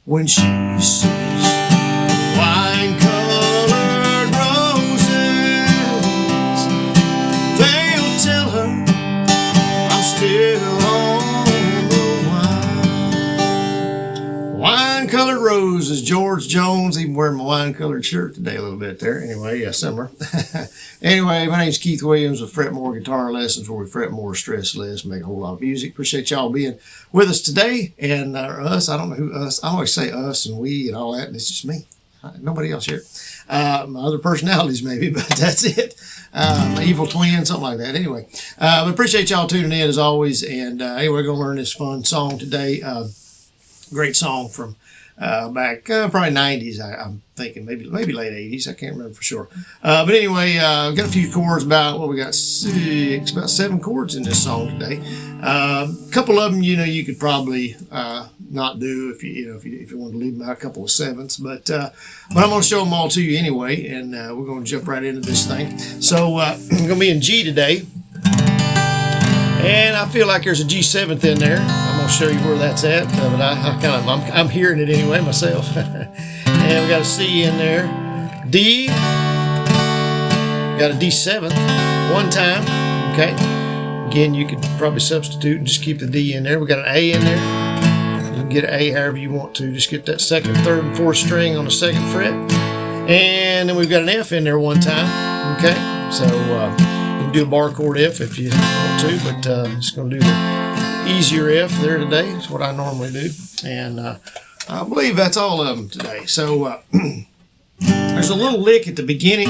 when she sees wine-colored roses. They'll tell her I'm still on the wine-colored roses. George Jones, even wearing my wine-colored shirt today a little bit there. Anyway, yeah, similar. Anyway, my name's Keith Williams with Fret More Guitar Lessons, where we fret more, stress less, make a whole lot of music. Appreciate y'all being with us today. And us, I don't know who us. I always say us and we and all that, and it's just me. Nobody else here. My other personalities maybe, but that's it. My evil twin, something like that. Anyway, but appreciate y'all tuning in as always. And anyway, we're going to learn this fun song today. Great song from back probably 90s. I'm thinking maybe late 80s. I can't remember for sure. But anyway, got a few chords about what we got about 7 chords in this song today. A couple of them, you could probably not do if you want to leave them out, a couple of 7ths. But I'm going to show them all to you anyway, and we're going to jump right into this thing. So I'm going to be in G today. And I feel like there's a G7th in there. I'm going to show you where that's at, but I'm hearing it anyway myself. And we got a C in there, D, got a D7th one time. Okay, again you could probably substitute and just keep the D in there. We got an A in there. You can get an A however you want to. Just get that 2nd, 3rd, and 4th string on the 2nd fret, and then we've got an F in there one time. Okay, so you can do a bar chord F if you want to, but just going to do the easier F there today. That's what I normally do, and I believe that's all of them today. So there's a little lick at the beginning,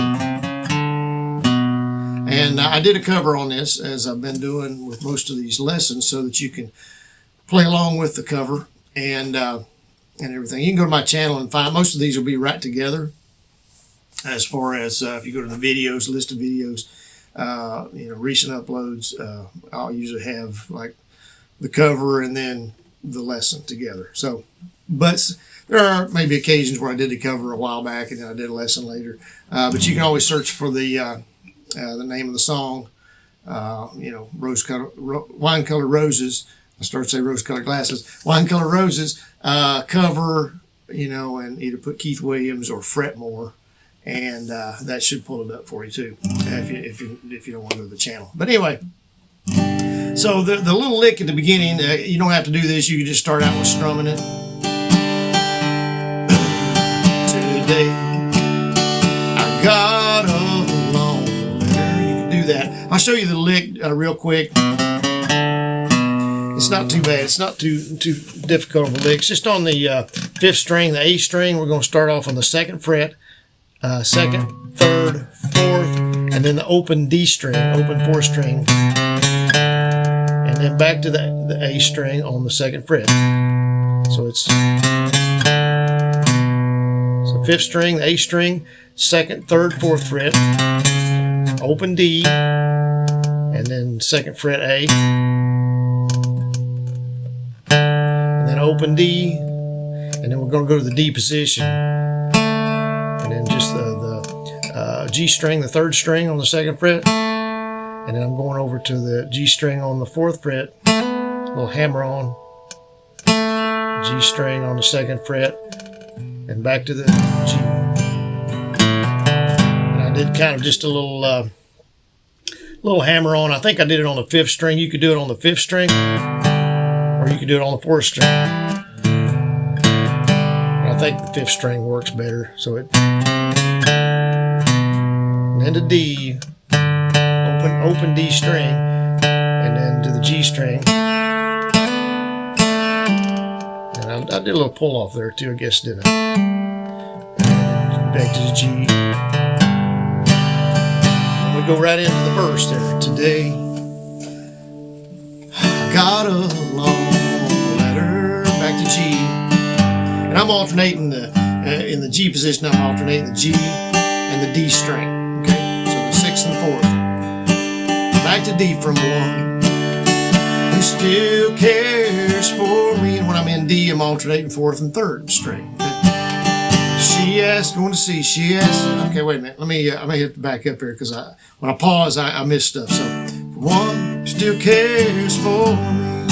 and I did a cover on this, as I've been doing with most of these lessons, so that you can play along with the cover and everything. You can go to my channel and find most of these will be right together. As far as if you go to the videos, list of videos, recent uploads, I'll usually have like the cover and then the lesson together. So, but there are maybe occasions where I did the cover a while back and then I did a lesson later. But you can always search for the name of the song. Wine-colored roses. I started to say rose-colored glasses. Wine-colored roses cover. And either put Keith Williams or Fret More, and that should pull it up for you too. If you don't want to go to the channel. But anyway. So the little lick at the beginning, you don't have to do this. You can just start out with strumming it. Today I got a long letter. You can do that. I'll show you the lick real quick. It's not too bad. It's not too difficult of a lick. It's just on the 5th string, the A string. We're going to start off on the 2nd fret, 2nd, 3rd, 4th, and then the open D string, open 4th string. And then back to the A string on the 2nd fret. So it's 5th string, the A string, 2nd, 3rd, 4th fret, open D, and then 2nd fret A, and then open D, and then we're going to go to the D position, and then just the G string, the 3rd string on the 2nd fret. And then I'm going over to the G string on the 4th fret, a little hammer on, G string on the 2nd fret, and back to the G. And I did kind of just a little hammer on. I think I did it on the 5th string. You could do it on the 5th string, or you could do it on the 4th string. And I think the 5th string works better. So and then the D. Open D string, and then to the G string, and I did a little pull off there too, I guess, didn't I? And back to the G, and we go right into the verse there. Today I got a long letter, back to G, and I'm alternating in the G position. I'm alternating the G and the D string. Okay, so the 6th and 4th. Back to D from 1. Who still cares for me? And when I'm in D, I'm alternating 4th and 3rd string. She asked, going to C. She asked. Okay, wait a minute. I may have to back up here because when I pause, I miss stuff. So, for 1, who still cares for me.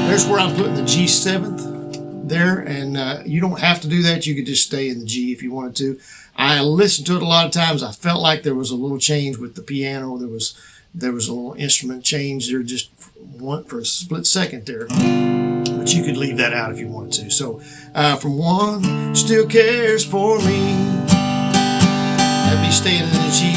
There's where I'm putting the G7th there, and you don't have to do that. You could just stay in the G if you wanted to. I listened to it a lot of times. I felt like there was a little change with the piano. There was a little instrument change there, just for a split second there. But you could leave that out if you wanted to. So from one, still cares for me. That'd be staying in the G.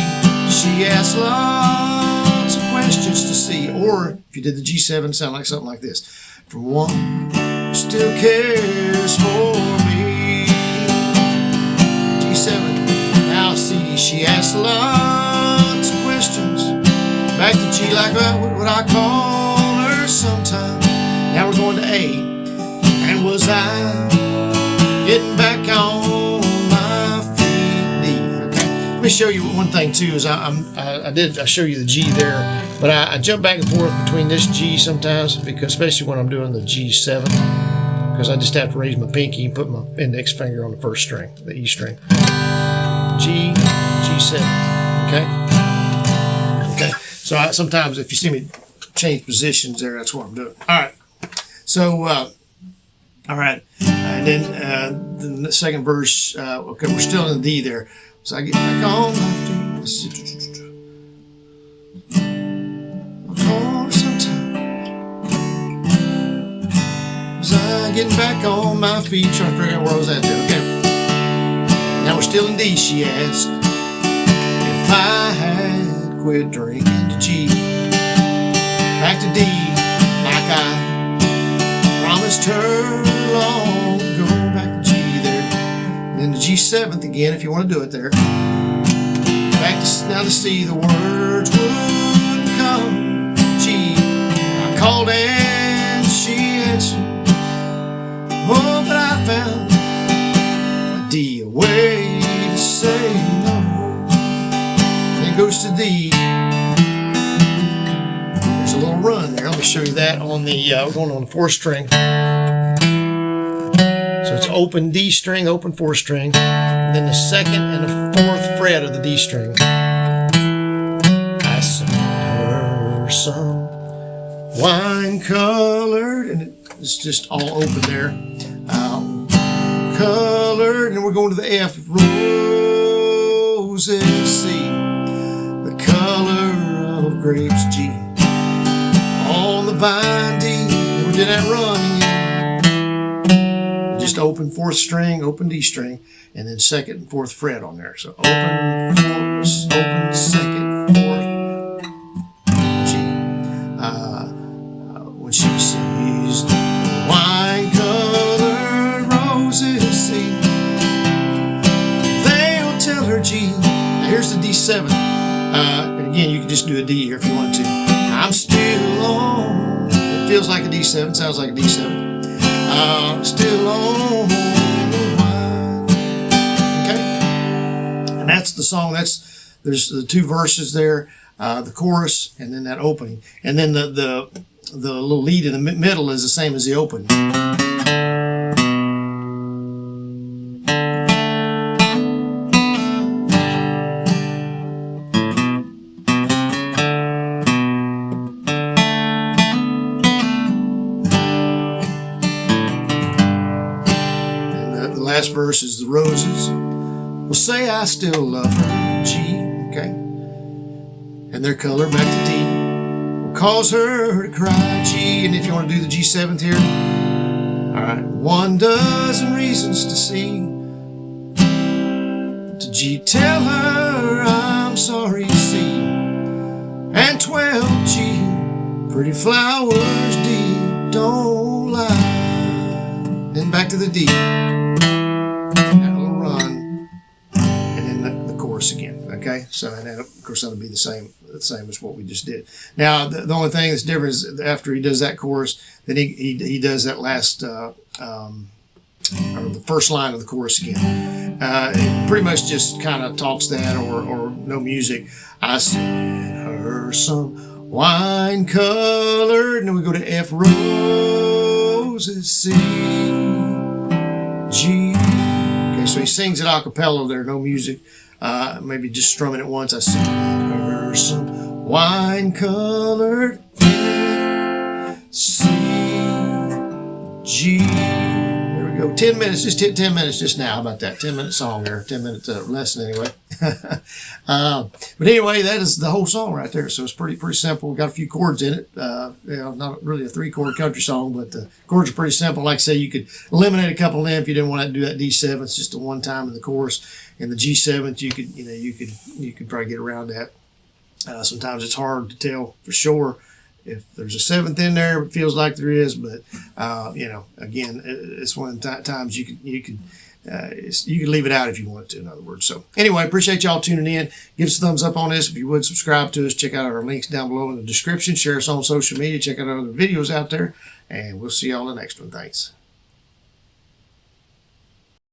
She asks lots of questions to see. Or if you did the G7, sound like something like this. From one, still cares for me. G7, now C. She asks lots of questions. Back to G like what I call her sometime. Now we're going to A. And was I getting back on my feet? D. Okay. Let me show you one thing too. Is I show you the G there, but I jump back and forth between this G sometimes, because especially when I'm doing the G7, because I just have to raise my pinky and put my index finger on the first string, the E string. G, G7. Okay. Okay. So sometimes if you see me change positions there, that's what I'm doing. All right. So, all right. And then the second verse, okay, we're still in the D there. So I get back on my feet. Let's see. I'll call her sometime. Was I getting back on my feet? Trying to figure out where I was at there. Okay. Now we're still in D, she asked. If I had quit drinking to G. Back to D, like I promised her long ago. Back to G there. And then the G7th again, if you want to do it there. Back to now to C, the words wouldn't come. G, I called and she answered. Oh, but I found a D, a way to say no. Then goes to D. There's a little run there. Let me show you that on the, we're going on the 4th string. So it's open D string, open 4th string, and then the 2nd and the 4th fret of the D string. I sent her some wine colored, and it's just all open there. Colored, and we're going to the F. Roses, C. The color of grapes, G. On the vine, D. We did that run again. Just open 4th string, open D string, and then 2nd and 4th fret on there. So open 4th, open 2nd, 4th, G. When she sees the wine-colored roses, see, they'll tell her G. Now here's the D7. And again, you can just do a D here if you want to. I'm still on. It feels like a D7, sounds like a D7. Still on the wine. Okay? And that's the song. There's the 2 verses there, the chorus, and then that opening. And then the little lead in the middle is the same as the opening. Last verse is the roses. Will say I still love her, G, okay? And their color back to D. Will cause her to cry, G. And if you want to do the G7th here, all right, 1 dozen reasons to see. To G, tell her I'm sorry, C. And 12, G, pretty flowers, D, don't lie. Then back to the D. Again, okay, so and then of course that'll be the same as what we just did. Now the only thing that's different is after he does that chorus, then he does that last or the first line of the chorus again. It pretty much just kind of talks that or no music. I sent her some wine colored, and then we go to F, roses, C, G. Okay, so he sings it a cappella there, no music. Maybe just strumming it once. I sent her some wine-colored F, C, G. There we go 10 minutes, just hit 10 minutes just now. How about that? 10-minute song there, 10-minute lesson anyway. But anyway, that is the whole song right there. So it's pretty simple. Got a few chords in it. Not really a 3-chord country song, but the chords are pretty simple. Like I say, you could eliminate a couple of them if you didn't want to do that D7. It's just the one time in the chorus. And the G7, you could probably get around that. Sometimes it's hard to tell for sure if there's a 7th in there. It feels like there is, but again, it's one of the times you can leave it out if you want to. In other words. So anyway, appreciate y'all tuning in. Give us a thumbs up on this if you would. Subscribe to us. Check out our links down below in the description. Share us on social media. Check out our other videos out there, and we'll see y'all in the next one. Thanks.